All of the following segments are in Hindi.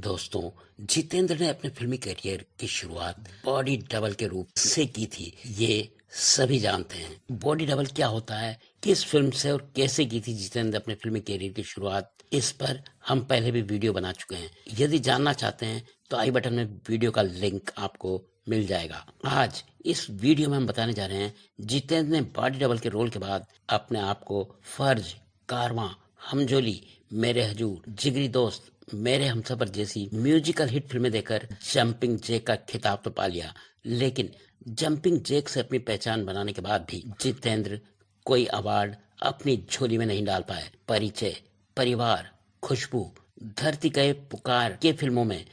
दोस्तों, जितेंद्र ने अपने फिल्मी करियर की शुरुआत बॉडी डबल के रूप से की थी। ये सभी जानते हैं बॉडी डबल क्या होता है, किस फिल्म से और कैसे की थी जितेंद्र अपने फिल्मी करियर की शुरुआत। इस पर हम पहले भी वीडियो बना चुके हैं। यदि जानना चाहते हैं तो आई बटन में वीडियो का लिंक आपको मिल जाएगा। आज इस वीडियो में हम बताने जा रहे हैं जितेंद्र ने बॉडी डबल के रोल के बाद अपने आप को फर्ज, कारवां, हमजोली, मेरे हजूर, जिगरी दोस्त, मेरे हमसफर जैसी म्यूजिकल हिट फिल्में देकर जंपिंग जैक का खिताब तो पा लिया। लेकिन जंपिंग जैक से अपनी पहचान बनाने के बाद भी जितेंद्र कोई अवार्ड अपनी झोली में नहीं डाल पाए। परिचय, परिवार, खुशबू, धरती कहे पुकार के फिल्मों में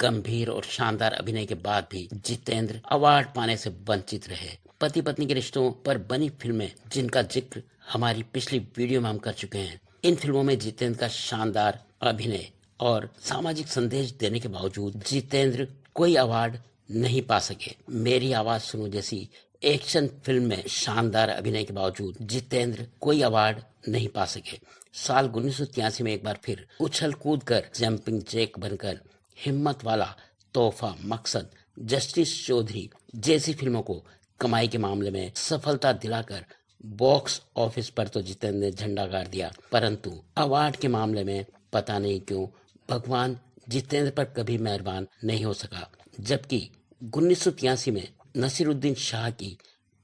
गंभीर और शानदार अभिनय के बाद भी जितेंद्र अवार्ड पाने से वंचित रहे। पति पत्नी के रिश्तों पर बनी फिल्में जिनका जिक्र हमारी पिछली वीडियो में हम कर चुके हैं। इन फिल्मों में जितेंद्र का शानदार अभिनय और सामाजिक संदेश देने के बावजूद जितेंद्र कोई अवार्ड नहीं पा सके। मेरी आवाज सुनो जैसी एक्शन फिल्म में शानदार अभिनय के बावजूद जितेंद्र कोई अवार्ड नहीं पा सके। साल 1983 में एक बार फिर उछल कूद कर जंपिंग जैक बनकर हिम्मत वाला, तोहफा, मकसद, जस्टिस चौधरी जैसी फिल्मों को कमाई के मामले में सफलता दिलाकर बॉक्स ऑफिस पर तो जितेंद्र ने झंडा गाड़ दिया, परंतु अवार्ड के मामले में पता नहीं क्यों भगवान जितेंद्र पर कभी मेहरबान नहीं हो सका। जबकि 1983 में नसीरुद्दीन शाह की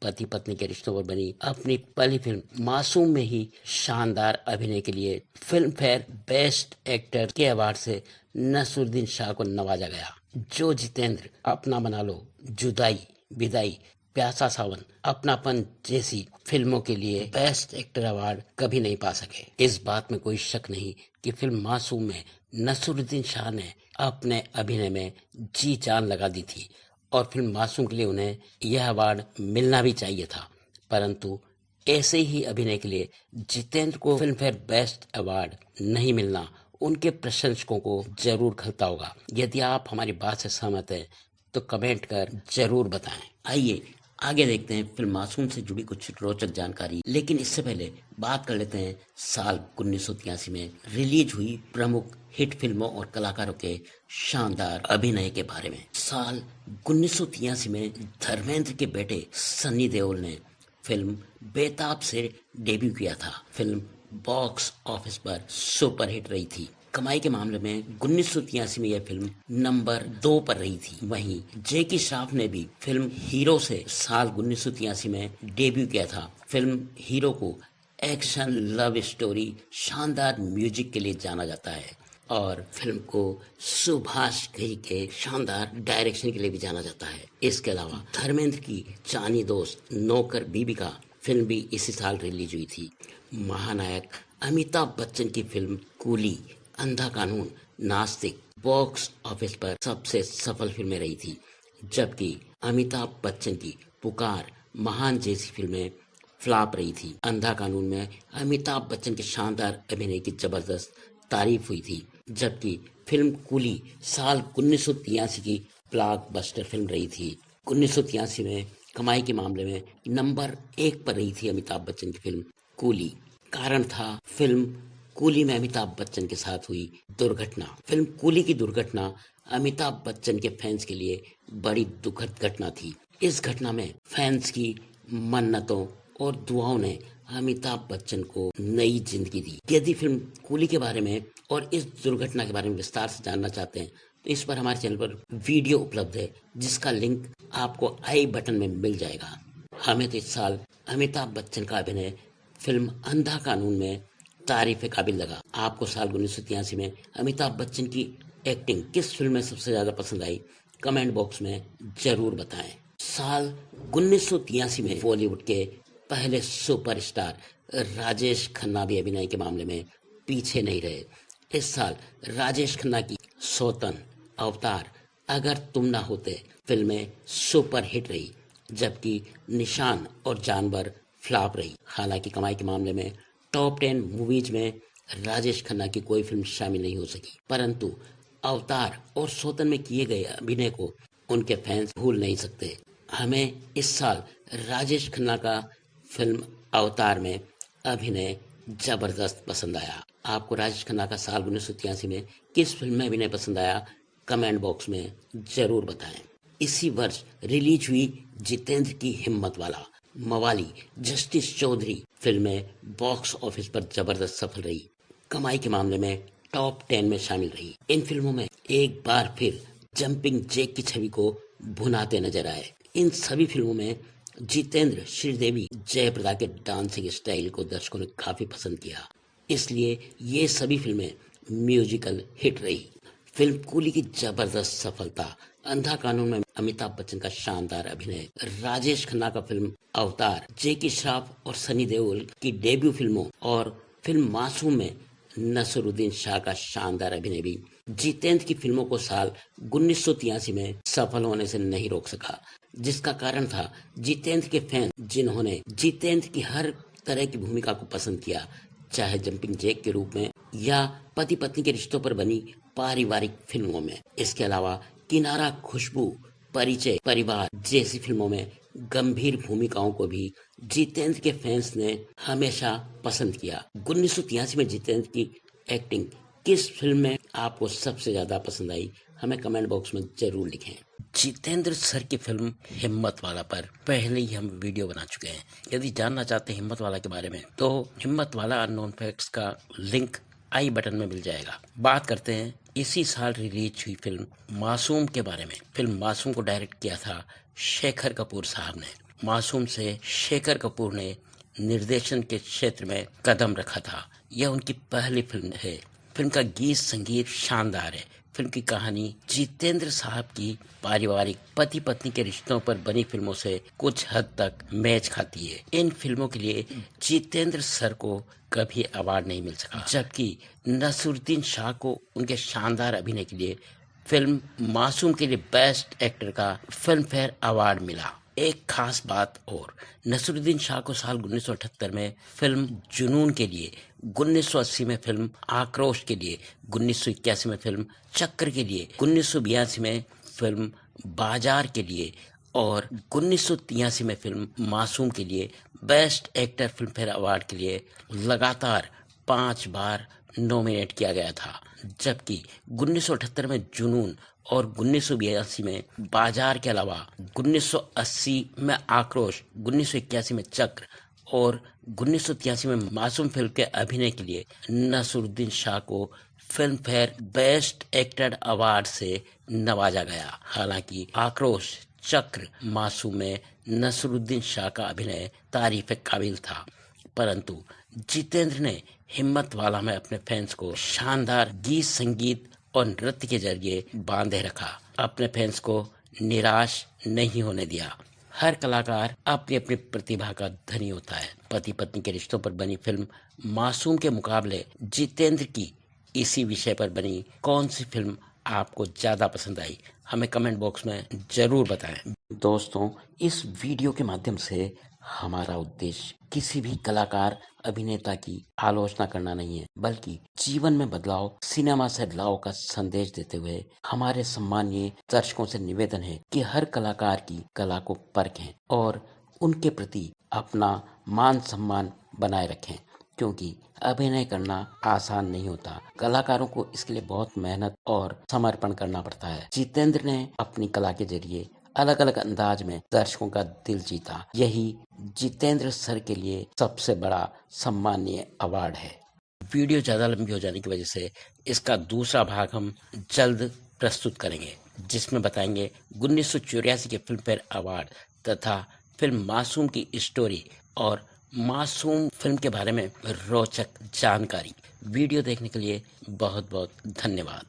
पति पत्नी के रिश्तों पर बनी अपनी पहली फिल्म मासूम में ही शानदार अभिनय के लिए फिल्म फेयर बेस्ट एक्टर के अवार्ड से नसीरुद्दीन शाह को नवाजा गया। जो जितेंद्र अपना बना लो, जुदाई, विदाई, प्यासा सावन, अपनापन जैसी फिल्मों के लिए बेस्ट एक्टर अवार्ड कभी नहीं पा सके। इस बात में कोई शक नहीं कि फिल्म मासूम में नसीरुद्दीन शाह ने अपने अभिनय में जी जान लगा दी थी और फिल्म मासूम के लिए उन्हें यह अवार्ड मिलना भी चाहिए था, परंतु ऐसे ही अभिनय के लिए जितेंद्र को फिल्म फेयर बेस्ट अवार्ड नहीं मिलना उनके प्रशंसकों को जरूर खलता होगा। यदि आप हमारी बात से सहमत हैं तो कमेंट कर जरूर बताएं। आइए आगे देखते हैं फिल्म मासूम से जुड़ी कुछ रोचक जानकारी। लेकिन इससे पहले बात कर लेते हैं साल 1983 में रिलीज हुई प्रमुख हिट फिल्मों और कलाकारों के शानदार अभिनय के बारे में। साल 1983 में धर्मेंद्र के बेटे सन्नी देओल ने फिल्म बेताब से डेब्यू किया था। फिल्म बॉक्स ऑफिस पर सुपरहिट रही थी। कमाई के मामले में 1983 में यह फिल्म नंबर 2 पर रही थी। वहीं जैकी श्रॉफ ने भी फिल्म हीरो से साल 1983 में डेब्यू किया था। फिल्म हीरो को एक्शन लव स्टोरी, शानदार म्यूजिक के लिए जाना जाता है और फिल्म को सुभाष घई के शानदार डायरेक्शन के लिए भी जाना जाता है। इसके अलावा धर्मेंद्र की जानी दोस्त नौकर बीबी का फिल्म भी इसी साल रिलीज हुई थी। महानायक अमिताभ बच्चन की फिल्म कूली, अंधा कानून, नास्तिक बॉक्स ऑफिस पर सबसे सफल फिल्में रही थी, जबकि अमिताभ बच्चन की पुकार, महान जैसी फिल्में फ्लॉप रही थी। अंधा कानून में अमिताभ बच्चन के शानदार अभिनय की जबरदस्त तारीफ हुई थी, जबकि फिल्म कूली साल 1983 की ब्लॉकबस्टर फिल्म रही थी। 1983 में कमाई के मामले में नंबर 1 पर रही थी अमिताभ बच्चन की फिल्म कूली। कारण था फिल्म कूली में अमिताभ बच्चन के साथ हुई दुर्घटना। फिल्म कूली की दुर्घटना अमिताभ बच्चन के फैंस के लिए बड़ी दुखद घटना थी। इस घटना में फैंस की मन्नतों और दुआओं ने अमिताभ बच्चन को नई जिंदगी दी। यदि फिल्म कूली के बारे में और इस दुर्घटना के बारे में विस्तार से जानना चाहते हैं तो इस पर हमारे चैनल पर वीडियो उपलब्ध है, जिसका लिंक आपको आई बटन में मिल जाएगा। हमें तो इस साल अमिताभ बच्चन का अभिनय फिल्म अंधा कानून में तारीफ काबिल लगा। आपको साल 1983 में अमिताभ बच्चन की एक्टिंग किस फिल्म में सबसे ज्यादा पसंद आई, कमेंट बॉक्स में जरूर बताएं। साल 1983 में बॉलीवुड के पहले सुपरस्टार राजेश खन्ना भी अभिनय के मामले में पीछे नहीं रहे। इस साल राजेश खन्ना की सौतन, अवतार, अगर तुम ना होते फिल्में सुपर हिट रही, जबकि निशान और जानवर फ्लॉप रही। हालांकि कमाई के मामले में टॉप 10 मूवीज में राजेश खन्ना की कोई फिल्म शामिल नहीं हो सकी, परंतु अवतार और सौतन में किए गए अभिनय को उनके फैंस भूल नहीं सकते। हमें इस साल राजेश खन्ना का फिल्म अवतार में अभिनय जबरदस्त पसंद आया। आपको राजेश खन्ना का साल 1983 में किस फिल्म में अभिनय पसंद आया, कमेंट बॉक्स में जरूर बताएं। इसी वर्ष रिलीज हुई जितेंद्र की हिम्मत वाला, मवाली, जस्टिस चौधरी फिल्में बॉक्स ऑफिस पर जबरदस्त सफल रही। कमाई के मामले में टॉप 10 में शामिल रही। इन फिल्मों में एक बार फिर जंपिंग जैक की छवि को भुनाते नजर आए। इन सभी फिल्मों में जितेंद्र, श्रीदेवी, जयप्रदा के डांसिंग स्टाइल को दर्शकों ने काफी पसंद किया, इसलिए ये सभी फिल्में म्यूजिकल हिट रही। फिल्म कूली की जबरदस्त सफलता, अंधा कानून में अमिताभ बच्चन का शानदार अभिनय, राजेश खन्ना का फिल्म अवतार, जैकी श्रॉफ और सनी देओल की डेब्यू फिल्मों और फिल्म मासूम में नसरुद्दीन शाह का शानदार अभिनय भी जितेंद्र की फिल्मों को साल 1983 में सफल होने से नहीं रोक सका, जिसका कारण था जितेंद्र के फैन, जिन्होंने जितेंद्र की हर तरह की भूमिका को पसंद किया, चाहे जंपिंग जैक के रूप में या पति पत्नी के रिश्तों पर बनी पारिवारिक फिल्मों में। इसके अलावा किनारा, खुशबू, परिचय, परिवार जैसी फिल्मों में गंभीर भूमिकाओं को भी जितेंद्र के फैंस ने हमेशा पसंद किया। 1983 में जितेंद्र की एक्टिंग किस फिल्म में आपको सबसे ज्यादा पसंद आई, हमें कमेंट बॉक्स में जरूर लिखें। जितेंद्र सर की फिल्म हिम्मत वाला पर पहले ही हम वीडियो बना चुके हैं। यदि जानना चाहते हैं हिम्मत वाला के बारे में तो हिम्मत वाला अननोन फैक्ट्स का लिंक आई बटन में मिल जाएगा। बात करते हैं इसी साल रिलीज हुई फिल्म मासूम के बारे में। फिल्म मासूम को डायरेक्ट किया था शेखर कपूर साहब ने। मासूम से शेखर कपूर ने निर्देशन के क्षेत्र में कदम रखा था। यह उनकी पहली फिल्म है। फिल्म का गीत संगीत शानदार है। फिल्म की कहानी जितेंद्र साहब की पारिवारिक पति पत्नी के रिश्तों पर बनी फिल्मों से कुछ हद तक मैच खाती है। इन फिल्मों के लिए जितेंद्र सर को कभी अवार्ड नहीं मिल सका, जबकि नसरुद्दीन शाह को उनके शानदार अभिनय के लिए फिल्म मासूम के लिए बेस्ट एक्टर का फिल्म फेयर अवार्ड मिला। एक खास बात और, नसरुद्दीन शाह को साल 1978 में फिल्म जुनून के लिए, 1980 में फिल्म आक्रोश के लिए, 1981 में फिल्म चक्र के लिए, 1982 में फिल्म बाजार के लिए और 1983 में फिल्म मासूम के लिए best actor film fair award के लिए लगातार 5 बार नॉमिनेट किया गया था। जबकि 1978 में जुनून और 1982 में बाजार के अलावा 1980 में आक्रोश, 1981 में चक्र और 1983 में मासूम फिल्म के अभिनय के लिए नसरुद्दीन शाह को film fair best actor award से नवाजा गया। हालांकि आक्रोश, चक्र, मासूम में नसरुद्दीन शाह का अभिनय तारीफ काबिल था, परंतु जितेंद्र ने हिम्मत वाला में अपने फैंस को शानदार गीत संगीत और नृत्य के जरिए बांधे रखा। अपने फैंस को निराश नहीं होने दिया। हर कलाकार अपनी अपनी प्रतिभा का धनी होता है। पति पत्नी के रिश्तों पर बनी फिल्म मासूम के मुकाबले जितेंद्र की इसी विषय पर बनी कौन सी फिल्म आपको ज्यादा पसंद आई, हमें कमेंट बॉक्स में जरूर बताएं। दोस्तों, इस वीडियो के माध्यम से हमारा उद्देश्य किसी भी कलाकार, अभिनेता की आलोचना करना नहीं है, बल्कि जीवन में बदलाव, सिनेमा से बदलाव का संदेश देते हुए हमारे सम्मानीय दर्शकों से निवेदन है कि हर कलाकार की कला को परखें और उनके प्रति अपना मान सम्मान बनाए रखें, क्योंकि अभिनय करना आसान नहीं होता। कलाकारों को इसके लिए बहुत मेहनत और समर्पण करना पड़ता है। जितेंद्र ने अपनी कला के जरिए अलग अलग अंदाज में दर्शकों का दिल जीता। यही जितेंद्र सर के लिए सबसे बड़ा सम्मानीय अवार्ड है। वीडियो ज्यादा लंबी हो जाने की वजह से इसका दूसरा भाग हम जल्द प्रस्तुत करेंगे, जिसमें बताएंगे 1984 के फिल्म फेयर अवार्ड तथा फिल्म मासूम की स्टोरी और मासूम फिल्म के बारे में रोचक जानकारी। वीडियो देखने के लिए बहुत बहुत धन्यवाद।